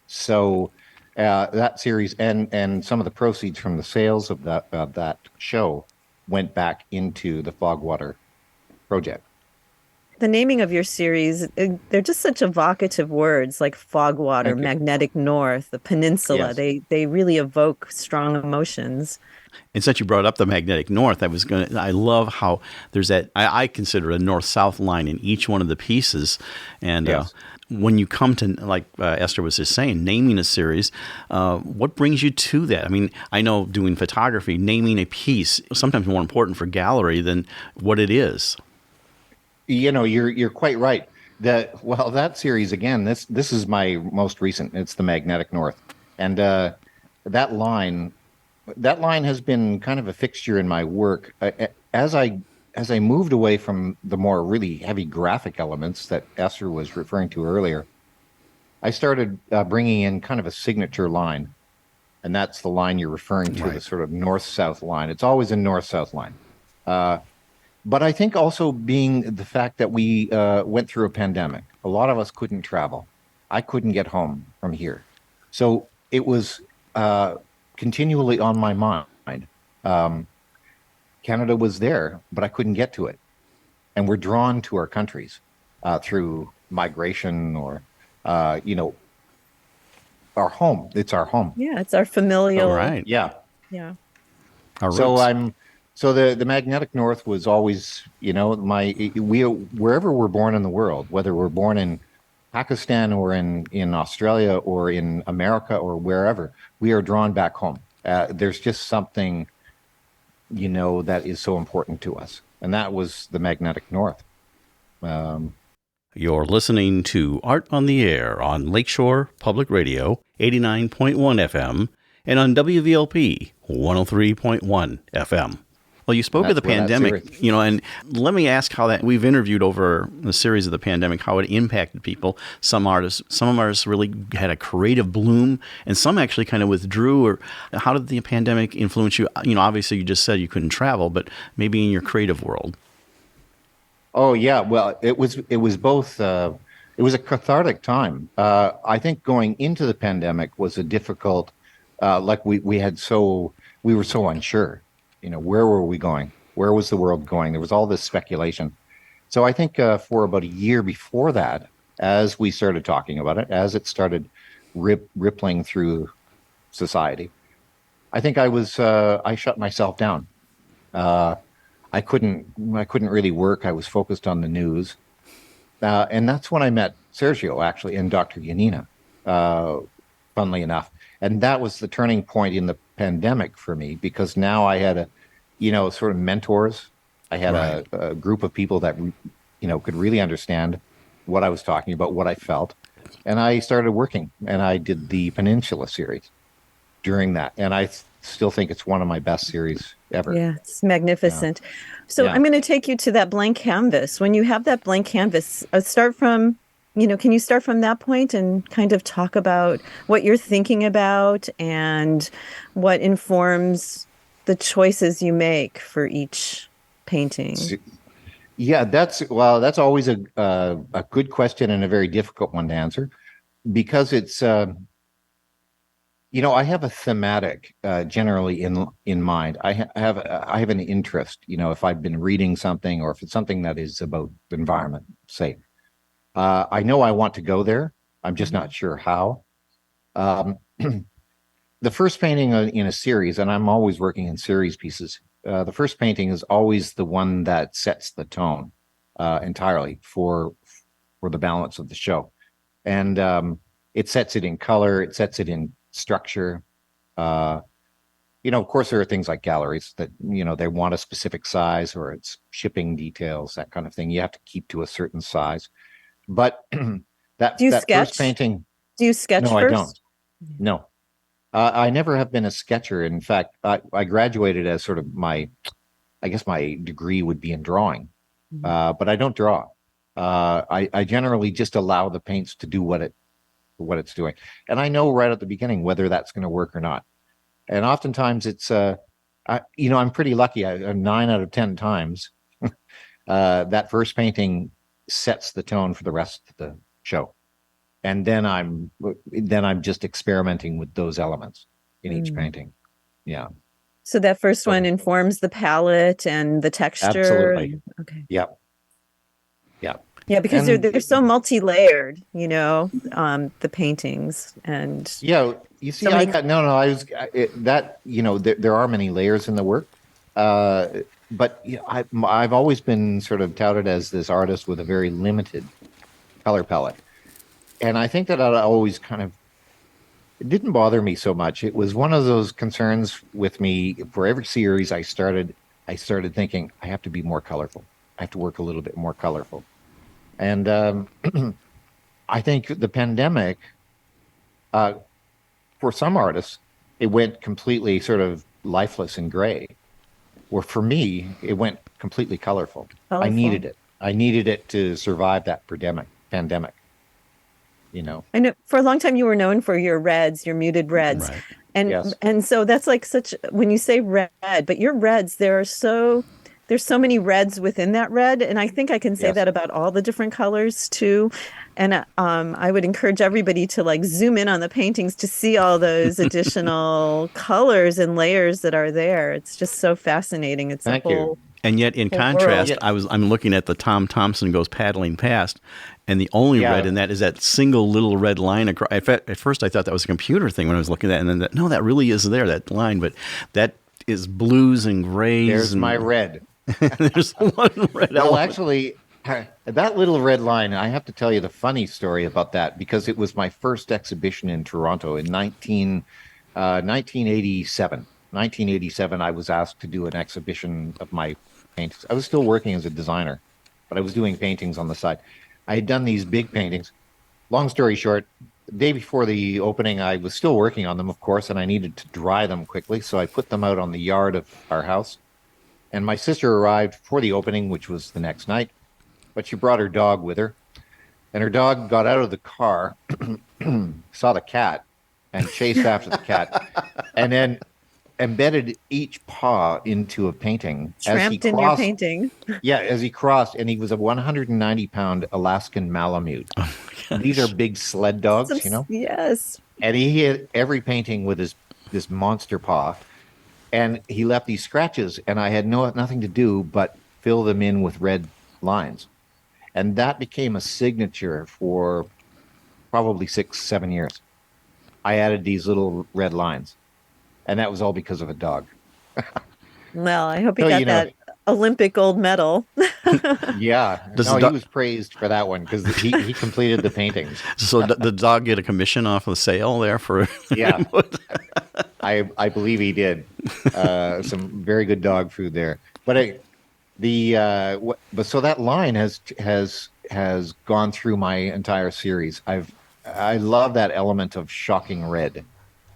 So that series and some of the proceeds from the sales of that show went back into the Fogwater project. The naming of your series, they're just such evocative words, like Fogwater, Magnetic North, the peninsula. Yes. They really evoke strong emotions. And since you brought up the magnetic north, I love how there's that, I consider a north-south line in each one of the pieces. And yes. When you come to, like Esther was just saying, naming a series, what brings you to that? I mean, I know doing photography, naming a piece is sometimes more important for gallery than what it is. You're quite right. That series, again, this is my most recent. It's the Magnetic North. And that line has been kind of a fixture in my work. As I moved away from the more really heavy graphic elements that Esther was referring to earlier, I started bringing in kind of a signature line. And that's the line you're referring to, right. The sort of north-south line. It's always a north-south line. But I think also being the fact that we went through a pandemic, a lot of us couldn't travel. I couldn't get home from here. So it was continually on my mind. Canada was there, but I couldn't get to it. And we're drawn to our countries through migration or, our home. It's our home. Yeah, it's our familial. Oh, right. Yeah. Yeah. Our roots. So the Magnetic North was always, wherever we're born in the world, whether we're born in Pakistan or in Australia or in America or wherever, we are drawn back home. There's just something, that is so important to us. And that was the magnetic north. You're listening to Art on the Air on Lakeshore Public Radio, 89.1 FM, and on WVLP, 103.1 FM. Well, you spoke of the pandemic, and let me ask how that we've interviewed over the series of the pandemic, how it impacted people. Some artists really had a creative bloom, and some actually kind of withdrew. Or how did the pandemic influence you? Obviously you just said you couldn't travel, but maybe in your creative world. Oh yeah, well, it was both. It was a cathartic time. I think going into the pandemic was a difficult. We were so unsure. Where were we going? Where was the world going? There was all this speculation. So I think for about a year before that, as we started talking about it, as it started rippling through society, I think I shut myself down. I couldn't really work. I was focused on the news. And that's when I met Sergio, actually, and Dr. Yanina, funnily enough. And that was the turning point in the pandemic for me, because now I had sort of mentors. I had a group of people that, could really understand what I was talking about, what I felt. And I started working, and I did the Peninsula series during that. And I still think it's one of my best series ever. Yeah, it's magnificent. Yeah. So I'm going to take you to that blank canvas. When you have that blank canvas, start from, can you start from that point and kind of talk about what you're thinking about and what informs the choices you make for each painting? Yeah, that's always a good question and a very difficult one to answer, because it's, I have a thematic generally in mind. I have an interest. If I've been reading something, or if it's something that is about the environment, say, I know I want to go there. I'm just not sure how. The first painting in a series, and I'm always working in series pieces. The first painting is always the one that sets the tone entirely for the balance of the show, and it sets it in color. It sets it in structure. Of course, there are things like galleries that, they want a specific size, or it's shipping details, that kind of thing. You have to keep to a certain size. But that first painting. Do you sketch no, first? I don't. No. I never have been a sketcher. In fact, I graduated as sort of my degree would be in drawing, but I don't draw. I generally just allow the paints to do what it's doing. And I know right at the beginning whether that's going to work or not. And oftentimes it's, I'm pretty lucky. 9 out of 10 times that first painting sets the tone for the rest of the show. And then I'm just experimenting with those elements in each painting. Yeah. So that first one informs the palette and the texture. Absolutely. Okay. Yep. Yeah. Yeah, because they're so multi-layered, the paintings. And yeah, you see, there are many layers in the work, but I've always been sort of touted as this artist with a very limited color palette, and I think that I always it didn't bother me so much. It was one of those concerns with me. For every series I started thinking, I have to be more colorful. I have to work a little bit more colorful. And I think the pandemic, for some artists, it went completely sort of lifeless and gray. Or for me, it went completely colorful. I needed it. I needed it to survive that pandemic. I know for a long time you were known for your reds, your muted reds. Right. And so that's like when you say red, but your reds, there's so many reds within that red. And I think I can say that about all the different colors too. And I would encourage everybody to zoom in on the paintings to see all those additional colors and layers that are there. It's just so fascinating. It's Thank you. And yet, in contrast, world. I'm looking at the Tom Thompson Goes Paddling Past, and the only red in that is that single little red line across. At first, I thought that was a computer thing when I was looking at it, and then that really is there, that line. But that is blues and grays. There's my red. There's one red Well, element. actually, that little red line, I have to tell you the funny story about that, because it was my first exhibition in Toronto in 19 1987. 1987, I was asked to do an exhibition of my paintings. I was still working as a designer, but I was doing paintings on the side. I had done these big paintings. Long story short, the day before the opening, I was still working on them, of course, and I needed to dry them quickly. So I put them out on the yard of our house. And my sister arrived for the opening, which was the next night, but she brought her dog with her. And her dog got out of the car, saw the cat, and chased after the cat, and then embedded each paw into a painting as he Tramped in your crossed. painting. Yeah, as he crossed, and he was a 190-pound Alaskan Malamute. These are big sled dogs, you know? Yes. And he hit every painting with this monster paw, and he left these scratches, and I had nothing to do but fill them in with red lines. And that became a signature for probably 6-7 years. I added these little red lines, and that was all because of a dog. Well, I hope he So, got you know, that Olympic gold medal. Yeah, Does no, the he was praised for that one because he completed the paintings. So the dog get a commission off the sale there for? Yeah, I believe he did. Some very good dog food there. But but so that line has gone through my entire series. I love that element of shocking red,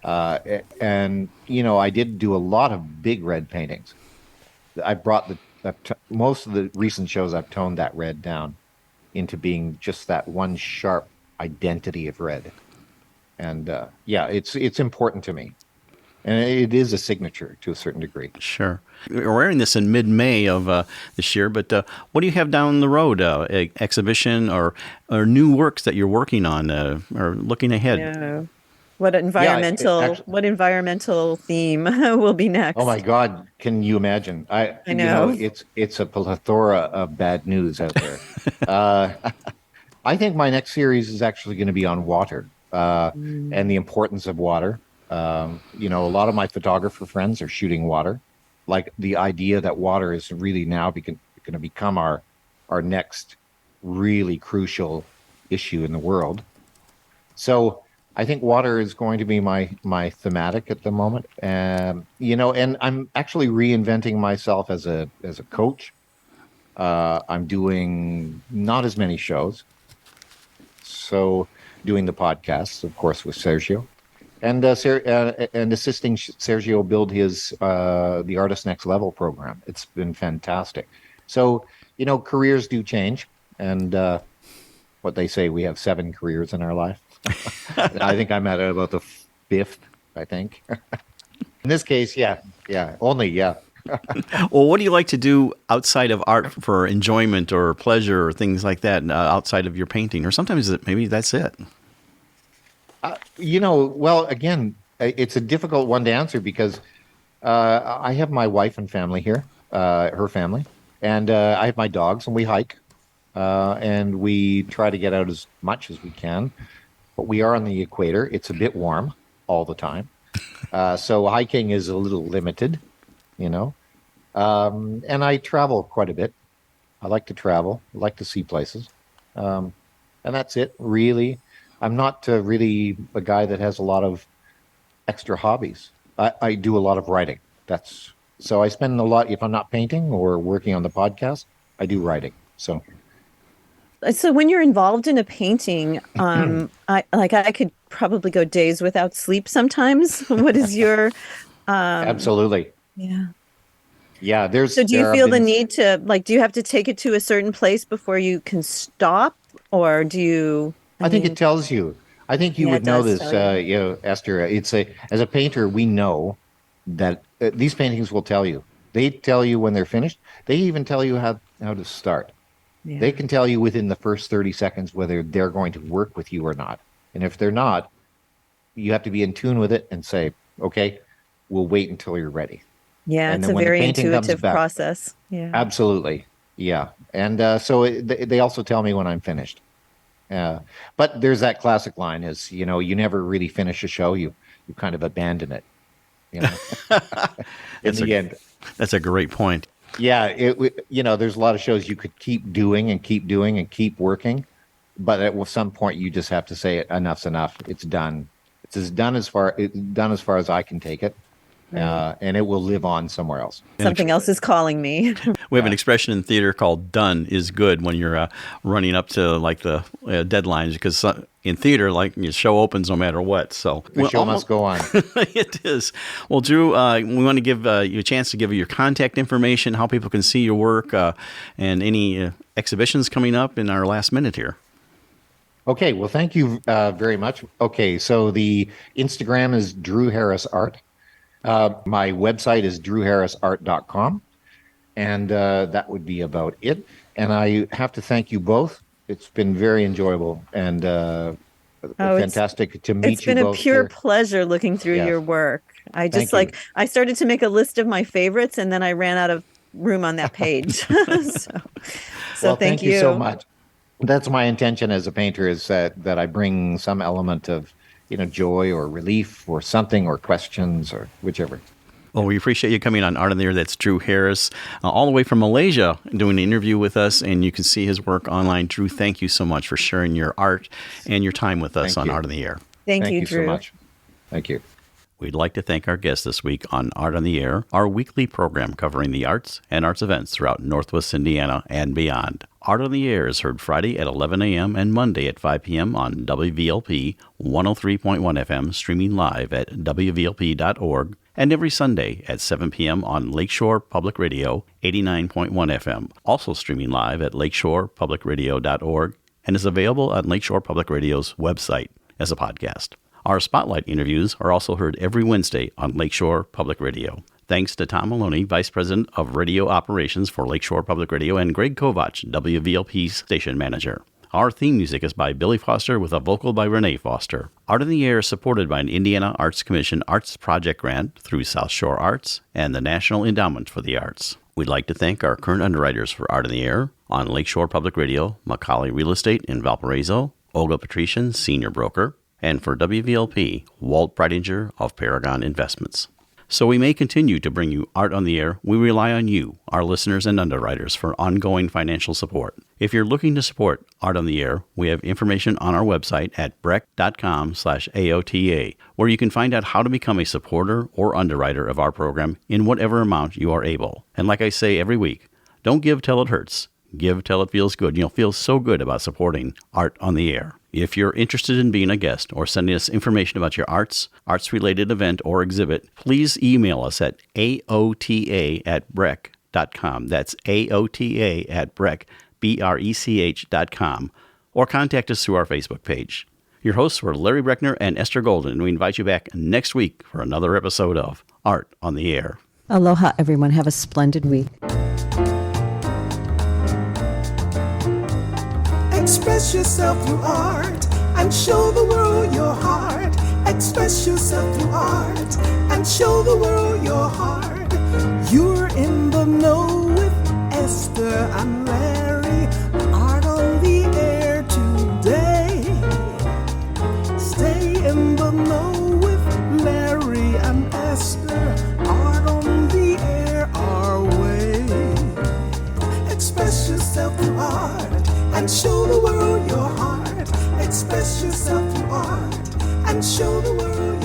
and you know I did do a lot of big red paintings. I brought most of the recent shows I've toned that red down into being just that one sharp identity of red, and yeah, it's important to me. And it is a signature to a certain degree. Sure. We're wearing this in mid-May of this year, but what do you have down the road? Exhibition or new works that you're working on or looking ahead? Yeah. What environmental theme will be next? Oh my God, can you imagine? I know. It's a plethora of bad news out there. I think my next series is actually going to be on water and the importance of water. You know, a lot of my photographer friends are shooting water. Like the idea that water is really now going to become our next really crucial issue in the world. So I think water is going to be my thematic at the moment. You know, and I'm actually reinventing myself as a coach. I'm doing not as many shows. So doing the podcasts, of course, with Sergio. And assisting Sergio build his the Artist Next Level program. It's been fantastic. So, you know, careers do change. And what they say, we have 7 careers in our life. I think I'm at about the 5th, I think. In this case, yeah. Well, what do you like to do outside of art for enjoyment or pleasure or things like that outside of your painting? Or sometimes maybe that's it. You know, well, again, it's a difficult one to answer because I have my wife and family here, her family, and I have my dogs, and we hike, and we try to get out as much as we can. But we are on the equator. It's a bit warm all the time. So hiking is a little limited, you know. And I travel quite a bit. I like to travel. I like to see places. And that's it, really. I'm not really a guy that has a lot of extra hobbies. I do a lot of writing. So I spend a lot, if I'm not painting or working on the podcast, I do writing. So when you're involved in a painting, I could probably go days without sleep sometimes. What is your absolutely. Yeah. Yeah, So do you feel the need to do you have to take it to a certain place before you can stop, or do you I think it tells you. I think you would know this, you know, Esther. As a painter, we know that these paintings will tell you. They tell you when they're finished. They even tell you how to start. Yeah. They can tell you within the first 30 seconds whether they're going to work with you or not. And if they're not, you have to be in tune with it and say, okay, we'll wait until you're ready. Yeah, and it's a very intuitive process. Yeah, absolutely. Yeah. And so they also tell me when I'm finished. But there's that classic line is, you know, you never really finish a show. You kind of abandon it, you know, in the end. That's a great point. Yeah. You know, there's a lot of shows you could keep doing and keep working. But at some point you just have to say enough's enough. It's done. it's done as far as I can take it, and it will live on somewhere else. Something else is calling me. We have an expression in theater called "done is good" when you're running up to like the deadlines, because in theater, like your show opens no matter what. So The show must go on. It is. Well, Drew, we want to give you a chance to give your contact information, how people can see your work, and any exhibitions coming up in our last minute here. Okay, well, thank you very much. Okay, so the Instagram is Drew Harris Art. My website is drewharrisart.com, and that would be about it. And I have to thank you both. It's been very enjoyable and fantastic to meet you both. It's been a pure pleasure looking through your work. I just I started to make a list of my favorites, and then I ran out of room on that page. so thank you so much. That's my intention as a painter, is that I bring some element of joy or relief or something, or questions, or whichever. Well, we appreciate you coming on Art on the Air. That's Drew Harris, all the way from Malaysia, doing an interview with us, and you can see his work online. Drew, thank you so much for sharing your art and your time with us on Art on the Air. Thank you, Drew. So much. Thank you. We'd like to thank our guest this week on Art on the Air, our weekly program covering the arts and arts events throughout Northwest Indiana and beyond. Art on the Air is heard Friday at 11 a.m. and Monday at 5 p.m. on WVLP 103.1 FM, streaming live at wvlp.org, and every Sunday at 7 p.m. on Lakeshore Public Radio 89.1 FM, also streaming live at lakeshorepublicradio.org, and is available on Lakeshore Public Radio's website as a podcast. Our Spotlight interviews are also heard every Wednesday on Lakeshore Public Radio. Thanks to Tom Maloney, Vice President of Radio Operations for Lakeshore Public Radio, and Greg Kovach, WVLP's station manager. Our theme music is by Billy Foster with a vocal by Renee Foster. Art in the Air is supported by an Indiana Arts Commission Arts Project grant through South Shore Arts and the National Endowment for the Arts. We'd like to thank our current underwriters for Art in the Air on Lakeshore Public Radio, Macaulay Real Estate in Valparaiso, Olga Patrician, Senior Broker, and for WVLP, Walt Breidinger of Paragon Investments. So we may continue to bring you Art on the Air. We rely on you, our listeners and underwriters, for ongoing financial support. If you're looking to support Art on the Air, we have information on our website at breck.com/AOTA, where you can find out how to become a supporter or underwriter of our program in whatever amount you are able. And like I say every week, don't give till it hurts. Give till it feels good. You'll feel so good about supporting Art on the Air. If you're interested in being a guest or sending us information about your arts-related event or exhibit, please email us at aota@breck.com. That's aota@breck.com, or contact us through our Facebook page. Your hosts were Larry Breckner and Esther Golden, and we invite you back next week for another episode of Art on the Air. Aloha, everyone. Have a splendid week. Express yourself through art and show the world your heart. Express yourself through art and show the world your heart. You're in the know with Esther and Larry. Art on the Air today. Stay in the know with Larry and Esther. Art on the Air our way. Express yourself through art and show the world your heart. Express yourself through art and show the world